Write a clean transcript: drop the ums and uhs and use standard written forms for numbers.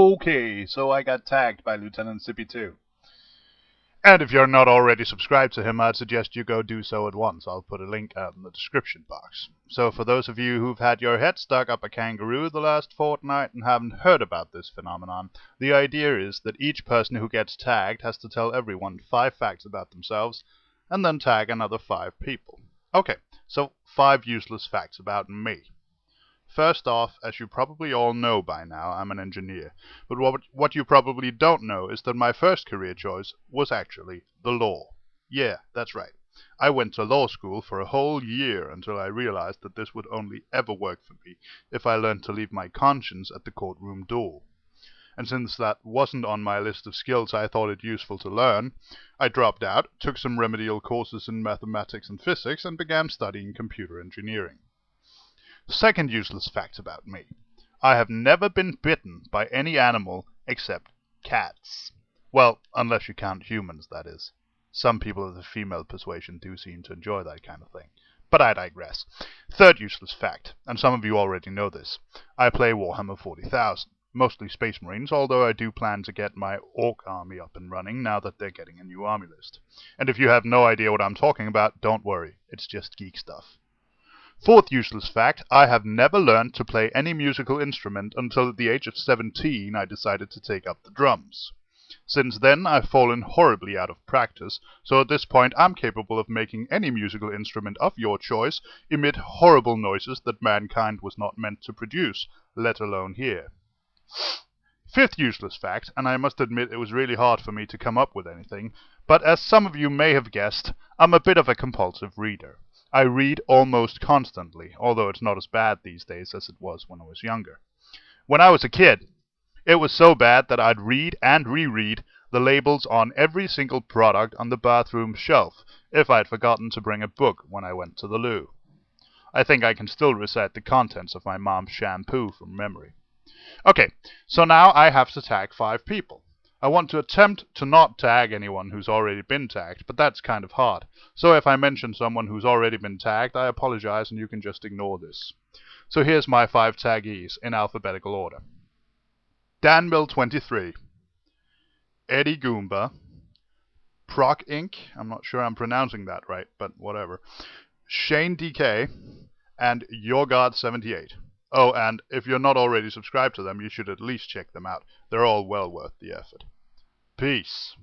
Okay, so I got tagged by Lieutenant Sippy too. And if you're not already subscribed to him, I'd suggest you go do so at once. I'll put a link out in the description box. So for those of you who've had your head stuck up a kangaroo the last fortnight and haven't heard about this phenomenon, the idea is that each person who gets tagged has to tell everyone 5 facts about themselves and then tag another 5 people. Okay, so 5 useless facts about me. First off, as you probably all know by now, I'm an engineer. But what you probably don't know is that my first career choice was actually the law. Yeah, that's right. I went to law school for a whole year until I realized that this would only ever work for me if I learned to leave my conscience at the courtroom door. And since that wasn't on my list of skills I thought it useful to learn, I dropped out, took some remedial courses in mathematics and physics, and began studying computer engineering. Second useless fact about me. I have never been bitten by any animal except cats. Well, unless you count humans, that is. Some people of the female persuasion do seem to enjoy that kind of thing. But I digress. Third useless fact, and some of you already know this. I play Warhammer 40,000. Mostly Space Marines, although I do plan to get my Orc army up and running now that they're getting a new army list. And if you have no idea what I'm talking about, don't worry. It's just geek stuff. Fourth useless fact, I have never learned to play any musical instrument until at the age of 17 I decided to take up the drums. Since then I've fallen horribly out of practice, so at this point I'm capable of making any musical instrument of your choice emit horrible noises that mankind was not meant to produce, let alone hear. Fifth useless fact, and I must admit it was really hard for me to come up with anything, but as some of you may have guessed, I'm a bit of a compulsive reader. I read almost constantly, although it's not as bad these days as it was when I was younger. When I was a kid, it was so bad that I'd read and reread the labels on every single product on the bathroom shelf if I'd forgotten to bring a book when I went to the loo. I think I can still recite the contents of my mom's shampoo from memory. Okay, so now I have to tag 5 people. I want to attempt to not tag anyone who's already been tagged, but that's kind of hard. So if I mention someone who's already been tagged, I apologize and you can just ignore this. So here's my 5 taggees in alphabetical order. DanMill23, Eddie Goomba, Proc Inc., I'm not sure I'm pronouncing that right, but whatever, Shane DK, and YourGod78. Oh, and if you're not already subscribed to them, you should at least check them out. They're all well worth the effort. Peace.